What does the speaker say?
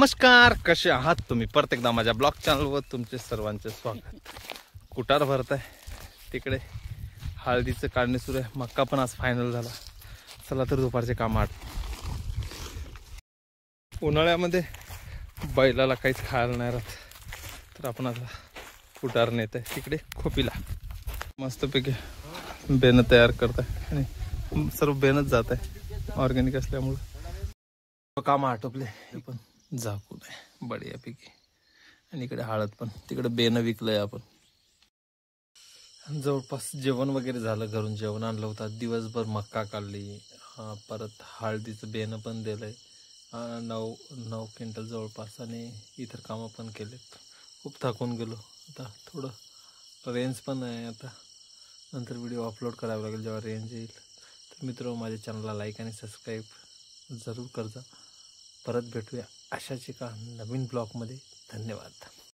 नमस्कार, कसे आहात तुम्ही? परत एकदा माझ्या ब्लॉग चॅनलवर तुमचे सर्वांचे स्वागत. कुटार भरत आहे तिकडे, हळदीचं काढणे सुरू आहे. मक्का पण आज फायनल झाला. चला तर दुपारचे काम आठ. उन्हाळ्यामध्ये बैलाला काहीच खायला नाही राहत, तर आपण आता कुटार नेत आहे तिकडे खोपीला. मस्तपैकी बेनं तयार करत आहे आणि सर्व बेनच जात आहे ऑर्गॅनिक असल्यामुळं. काम आटोपले, हे पण झाकून आहे बढियापैकी. आणि इकडे हळद पण, तिकडे बेनं विकलंय आपण. जवळपास जेवण वगैरे झालं, घरून जेवण आणलं होतं. दिवसभर मक्का काढली, परत हळदीचं बेनं पण दिलंय. 9 क्विंटल जवळपास, आणि इतर कामं पण केलेत. खूप थकून गेलो. आता थोडं रेंज पण आहे. आता नंतर व्हिडिओ अपलोड करावा लागेल जेव्हा रेंज येईल. तर मित्र, माझ्या चॅनलला लाईक आणि सबस्क्राईब जरूर करजा. परत भेटूया अशाच एका नवीन ब्लॉगमध्ये. धन्यवाद.